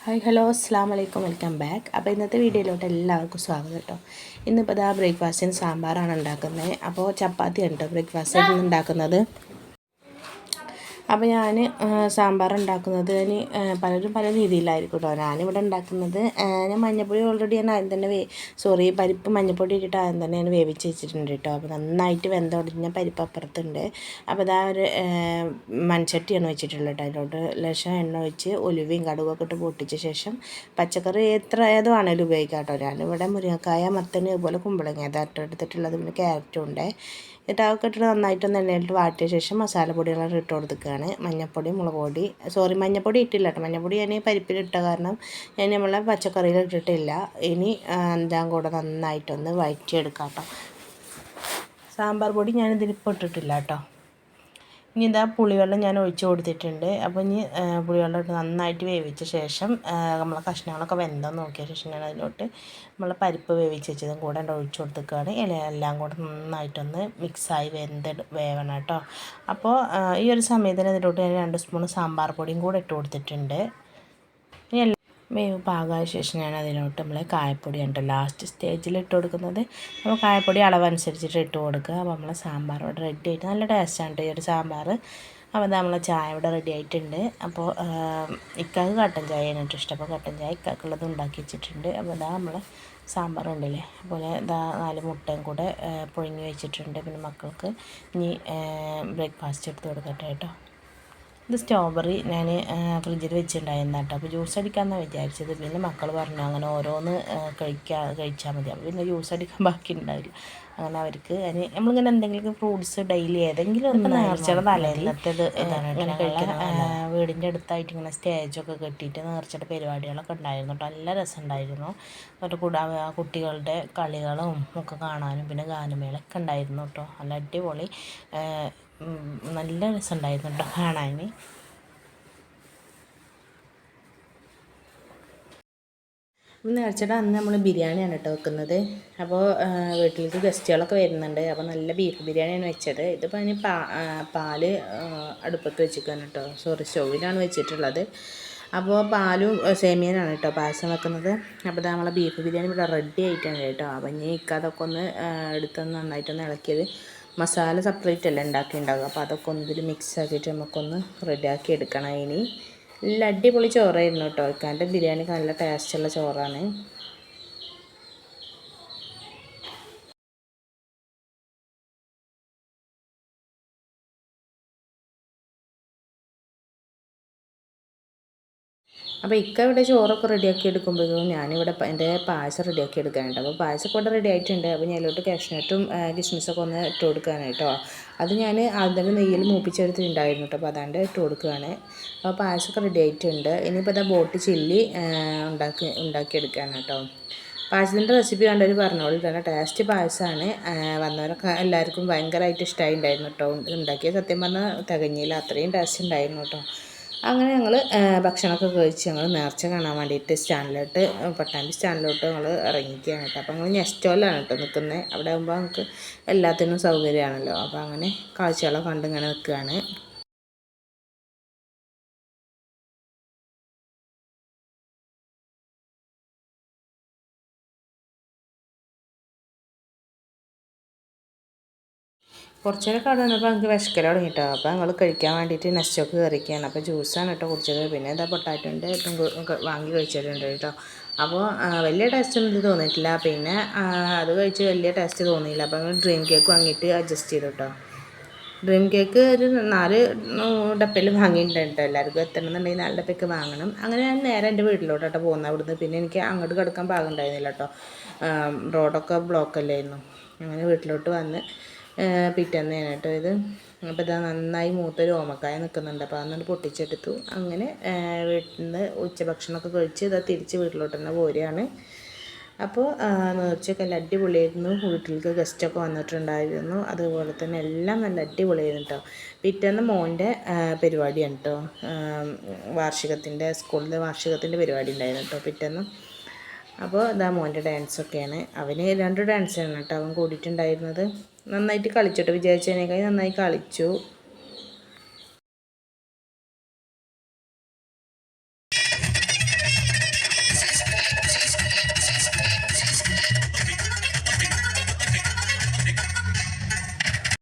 Hi hello അസ്സാം വലൈക്കും welcome back. അപ്പോൾ ഇന്നത്തെ വീഡിയോയിലോട്ട് എല്ലാവർക്കും സ്വാഗതം കേട്ടോ. ഇന്നിപ്പോൾ ഇതാ ബ്രേക്ക്ഫാസ്റ്റിന് സാമ്പാറാണ് ഉണ്ടാക്കുന്നത്. അപ്പോൾ ചപ്പാത്തിയാണ് കേട്ടോ ബ്രേക്ക്ഫാസ്റ്റായിട്ട് ഉണ്ടാക്കുന്നത്. അപ്പോൾ ഞാൻ സാമ്പാർ ഉണ്ടാക്കുന്നത് പലരും പല രീതിയിലായിരിക്കും കേട്ടോ. ഞാനിവിടെ ഉണ്ടാക്കുന്നത് ഞാൻ മഞ്ഞൾപ്പൊടി ഓൾറെഡി ഞാൻ ആദ്യം തന്നെ പരിപ്പ് മഞ്ഞൾപ്പൊടി ഇട്ടിട്ട് ആദ്യം തന്നെ ഞാൻ വേവിച്ച് വെച്ചിട്ടുണ്ട് കേട്ടോ. അപ്പോൾ നന്നായിട്ട് വെന്തൊടിഞ്ഞ പരിപ്പ് അപ്പുറത്തുണ്ട്. അപ്പോൾ ഇതാ ഒരു മൺചട്ടിയാണ് വെച്ചിട്ടുള്ളത് കേട്ടോ. അതിലോട്ട് ലേശം എണ്ണ ഒഴിച്ച് ഉലുവയും കടുകൊക്കെ ഇട്ട് പൊട്ടിച്ച ശേഷം പച്ചക്കറി ഏതോ ആണെങ്കിലും ഉപയോഗിക്കാം കേട്ടോ. ഞാനിവിടെ മുരിങ്ങക്കായ മത്തന് അതുപോലെ കുമ്പളങ്ങ അതായിട്ട് എടുത്തിട്ടുള്ളത്, പിന്നെ ക്യാരറ്റും ഉണ്ട്. എന്നിട്ട് അതൊക്കെ ഇട്ടിട്ട് നന്നായിട്ടൊന്ന് എണ്ണയിട്ട് വാട്ടിയ ശേഷം മസാലപ്പൊടികളൊക്കെ ഇട്ട് കൊടുക്കുകയാണ്. മഞ്ഞൾപ്പൊടി, മുളക് പൊടി, മഞ്ഞൾപ്പൊടി ഇട്ടില്ല കേട്ടോ. മഞ്ഞൾപ്പൊടി ഞാൻ പരിപ്പിലിട്ട കാരണം ഞാൻ നമ്മളെ പച്ചക്കറിയിൽ ഇട്ടിട്ടില്ല. ഇനി എല്ലാം കൂടെ നന്നായിട്ടൊന്ന് വഴറ്റിയെടുക്കാം കേട്ടോ. സാമ്പാർ പൊടി ഞാനിതിലിപ്പോൾ ഇട്ടിട്ടില്ല കേട്ടോ. ഇനി ഇതാ പുളിവെള്ളം ഞാൻ ഒഴിച്ച് കൊടുത്തിട്ടുണ്ട്. അപ്പോൾ ഇനി പുളിവെള്ളം ഇട്ട് നന്നായിട്ട് വേവിച്ച ശേഷം നമ്മളെ കഷ്ണങ്ങളൊക്കെ വെന്തോന്ന് നോക്കിയ ശേഷം ഞാൻ അതിലോട്ട് നമ്മൾ പരിപ്പ് വേവിച്ച് വെച്ചതും കൂടെ ഒഴിച്ച് കൊടുത്തേക്കാണ്. എല്ലാം കൂടെ നന്നായിട്ടൊന്ന് മിക്സായി വേവണം കേട്ടോ. അപ്പോൾ ഈ ഒരു സമയത്തിന് അതിലോട്ട് ഞാൻ 2 സ്പൂൺ സാമ്പാർ പൊടിയും കൂടെ ഇട്ട് കൊടുത്തിട്ടുണ്ട്. ഇനി വേവ് പാകമായ ശേഷം ഞാൻ അതിലോട്ട് കായപ്പൊടിയാണ് കേട്ടോ ലാസ്റ്റ് സ്റ്റേജിൽ ഇട്ട് കൊടുക്കുന്നത്. അപ്പോൾ കായപ്പൊടി അളവനുസരിച്ചിട്ട് ഇട്ട് കൊടുക്കുക. അപ്പോൾ നമ്മളെ സാമ്പാർ ഇവിടെ റെഡി ആയിട്ട് നല്ല ടേസ്റ്റാണ് കേട്ടോ ഈ ഒരു സാമ്പാർ. അപ്പോൾ നമ്മളെ ചായ ഇവിടെ റെഡി ആയിട്ടുണ്ട്. അപ്പോൾ ഇക്കാക്ക് കട്ടൻ ചായയാണ് ഏറ്റവും ഇഷ്ടം. അപ്പോൾ കട്ടൻ ചായ ഇക്കാക്കുള്ളത് ഉണ്ടാക്കി വെച്ചിട്ടുണ്ട്. അപ്പോൾ ഇതാ നമ്മളെ സാമ്പാർ ഉണ്ടല്ലേ, അതുപോലെ ഇതാ 4 മുട്ടയും കൂടെ പുഴുങ്ങി വെച്ചിട്ടുണ്ട്. പിന്നെ മക്കൾക്ക് ഇനി ബ്രേക്ക്ഫാസ്റ്റ് എടുത്ത് കൊടുക്കട്ടെ കേട്ടോ. ഇത് സ്ട്രോബെറി ഞാൻ ഫ്രിഡ്ജിൽ വെച്ചിട്ടുണ്ടായിരുന്നു കേട്ടോ. അപ്പോൾ ജ്യൂസ് അടിക്കാമെന്നാണ് വിചാരിച്ചത്. പിന്നെ മക്കൾ പറഞ്ഞു അങ്ങനെ ഓരോന്ന് കഴിച്ചാൽ മതി. അപ്പോൾ പിന്നെ ജ്യൂസ് അടിക്കാൻ ബാക്കി ഉണ്ടാവില്ല. അങ്ങനെ അവർക്ക് നമ്മളിങ്ങനെ എന്തെങ്കിലും ഫ്രൂട്ട്സ് ഡെയിലി ഏതെങ്കിലും ഒന്ന് നേർച്ചയുടെ തലേന്നത്തേത് ഇങ്ങനെ കഴിക്കണം. വീടിൻ്റെ അടുത്തായിട്ട് ഇങ്ങനെ സ്റ്റേജൊക്കെ കെട്ടിയിട്ട് നേർച്ചയുടെ പരിപാടികളൊക്കെ ഉണ്ടായിരുന്നു കേട്ടോ. നല്ല രസമുണ്ടായിരുന്നു. അവരുടെ കൂടെ കുട്ടികളുടെ കളികളും ഒക്കെ കാണാനും പിന്നെ ഗാനമേളൊക്കെ ഉണ്ടായിരുന്നു കേട്ടോ. നല്ല അടിപൊളി നല്ല രസമുണ്ടായിരുന്നു കേട്ടോ കാണാൻ. നേർച്ചയുടെ അന്ന് നമ്മൾ ബിരിയാണിയാണ് കേട്ടോ വെക്കുന്നത്. അപ്പോൾ വീട്ടിലേക്ക് ഗസ്റ്റുകളൊക്കെ വരുന്നുണ്ട്. അപ്പോൾ നല്ല ബീഫ് ബിരിയാണിയാണ് വെച്ചത്. ഇതിപ്പോൾ അതിന് പാല് അടുപ്പത്ത് വെച്ചിരിക്കുകയാണ് കേട്ടോ. സ്റ്റൗവിലാണ് വെച്ചിട്ടുള്ളത്. അപ്പോൾ പാലും സേമിയനാണ് കേട്ടോ പായസം വെക്കുന്നത്. അപ്പോൾ ഇത് നമ്മളെ ബീഫ് ബിരിയാണി ഇവിടെ റെഡി ആയിട്ടാണ് കേട്ടോ. അപ്പോൾ ഇനി അതൊക്കെ ഒന്ന് എടുത്തൊന്ന് നന്നായിട്ടൊന്ന് ഇളക്കിയത് മസാല സെപ്പറേറ്റ് അല്ല ഉണ്ടാക്കിയിട്ടുണ്ടാകുക. അപ്പോൾ അതൊക്കെ ഒന്ന് ഇതിൽ മിക്സ് ആക്കിയിട്ട് നമുക്കൊന്ന് റെഡിയാക്കി എടുക്കണം. ഇനി നല്ല അടിപൊളി ചോറായിരുന്നു കേട്ടോ. ഇക്കാൻ്റെ ബിരിയാണിക്ക് നല്ല ടേസ്റ്റുള്ള ചോറാണ്. അപ്പോൾ ഇവിടെ ചോറൊക്കെ റെഡിയാക്കി എടുക്കുമ്പോഴേക്കും ഞാനിവിടെ എൻ്റെ പായസം റെഡിയാക്കി എടുക്കാനുണ്ട്. അപ്പോൾ പായസമൊക്കെ ഇവിടെ റെഡി ആയിട്ടുണ്ട്. അപ്പോൾ ഞാനിലോട്ട് കാഷ്നട്ടും കിസ്മിസൊക്കെ ഒന്ന് ഇട്ട് കൊടുക്കാനാണ് കേട്ടോ. അത് ഞാൻ ആദ്യം നെയ്യിൽ മൂപ്പിച്ചെടുത്തിട്ടുണ്ടായിരുന്നു കേട്ടോ. അപ്പോൾ അതാണ്ട് ഇട്ട് കൊടുക്കുകയാണ്. അപ്പോൾ പായസമൊക്കെ റെഡി ആയിട്ടുണ്ട്. ഇനിയിപ്പോൾ ഇതാ ബോട്ട് ചില്ലി ഉണ്ടാക്കിയെടുക്കുകയാണ് കേട്ടോ. പായസത്തിൻ്റെ റെസിപ്പി കണ്ടവർ പറഞ്ഞോളൂ. നല്ല ടേസ്റ്റ് പായസമാണ്. വന്നവരൊക്കെ എല്ലാവർക്കും ഭയങ്കരമായിട്ട് ഇഷ്ടമായിട്ടുണ്ടായിരുന്നു കേട്ടോ. ഉണ്ടാക്കിയ സത്യം പറഞ്ഞാൽ തികഞ്ഞില്ല, അത്രയും ടേസ്റ്റ് ഉണ്ടായിരുന്നു കേട്ടോ. അങ്ങനെ ഞങ്ങൾ ഭക്ഷണമൊക്കെ കഴിച്ച് ഞങ്ങൾ നേർച്ച കാണാൻ വേണ്ടിയിട്ട് പട്ടാമ്പി സ്റ്റാൻഡിലോട്ട് ഞങ്ങൾ ഇറങ്ങിക്കുകയാണ് കേട്ടോ. അപ്പോൾ ഞങ്ങൾ നെസ്റ്റോലാണ് കേട്ടോ നിൽക്കുന്നത്. അവിടെ ആകുമ്പോൾ നമുക്ക് എല്ലാത്തിനും സൗകര്യമാണല്ലോ. അപ്പോൾ അങ്ങനെ കാഴ്ചകളൊക്കെ കണ്ട് ഇങ്ങനെ നിൽക്കുകയാണ്. കുറച്ച് നേരം അവിടെ വന്നപ്പോൾ ഞങ്ങൾക്ക് വിശക്കൽ തുടങ്ങിയിട്ടോ. അപ്പോൾ ഞങ്ങൾ കഴിക്കാൻ വേണ്ടിയിട്ട് നെസ്റ്റോക്ക് കയറിക്കുകയാണ്. അപ്പോൾ ജ്യൂസാണ് കേട്ടോ കുടിച്ചത്. പിന്നെ ഇതാ പൊട്ടാറ്റോൻ്റെ വാങ്ങി കഴിച്ചിട്ടുണ്ട് കേട്ടോ. അപ്പോൾ വലിയ ടേസ്റ്റൊന്നും ഇത് തോന്നിയിട്ടില്ല. പിന്നെ അത് കഴിച്ച് വലിയ ടേസ്റ്റ് തോന്നിയില്ല. അപ്പോൾ ഞങ്ങൾ ഡ്രീം കേക്ക് വാങ്ങിയിട്ട് അഡ്ജസ്റ്റ് ചെയ്തു കേട്ടോ. ഡ്രീം കേക്ക് ഒരു 4 ഡപ്പയിൽ വാങ്ങിയിട്ടുണ്ട് കേട്ടോ. എല്ലാവർക്കും എത്തണമെന്നുണ്ടെങ്കിൽ 4 ഡപ്പയ്ക്ക് വാങ്ങണം. അങ്ങനെ ഞാൻ നേരെ എൻ്റെ വീട്ടിലോട്ടോ പോകുന്നത് അവിടുന്ന്. പിന്നെ എനിക്ക് അങ്ങോട്ട് കിടക്കാൻ പാകം ഉണ്ടായിരുന്നില്ല കേട്ടോ. റോഡൊക്കെ ബ്ലോക്കല്ലായിരുന്നു. അങ്ങനെ വീട്ടിലോട്ട് വന്ന് പിറ്റേന്നാണ് കേട്ടോ ഇത്. അപ്പോൾ ഇതാ നന്നായി മൂത്തൊരു ഓമക്കായ നിൽക്കുന്നുണ്ട്. അപ്പോൾ അതൊന്ന് പൊട്ടിച്ചെടുത്തു. അങ്ങനെ വീട്ടിൽ നിന്ന് ഉച്ചഭക്ഷണമൊക്കെ കഴിച്ച് ഇതാ തിരിച്ച് വീട്ടിലോട്ട് തന്നെ പോരുകയാണ്. അപ്പോൾ നേർച്ചയൊക്കെ നല്ല അടിപൊളിയായിരുന്നു. വീട്ടിലേക്ക് ഗസ്റ്റൊക്കെ വന്നിട്ടുണ്ടായിരുന്നു. അതുപോലെ തന്നെ എല്ലാം നല്ല അടിപൊളിയായിരുന്നു കേട്ടോ. പിറ്റേന്ന് മോൻ്റെ പരിപാടിയാണ് കേട്ടോ. സ്കൂളിലെ വാർഷികത്തിൻ്റെ പരിപാടി ഉണ്ടായിരുന്നു കേട്ടോ പിറ്റേന്ന്. അപ്പോൾ ഇതാ മോൻ്റെ ഡാൻസൊക്കെയാണ്. അവന് 2 ഡാൻസാണ് കേട്ടോ അവൻ കൂടിയിട്ടുണ്ടായിരുന്നത്. നന്നായിട്ട് കളിച്ചോട്ടോ. വിചാരിച്ചതിനേക്കാൾ നന്നായി കളിച്ചു.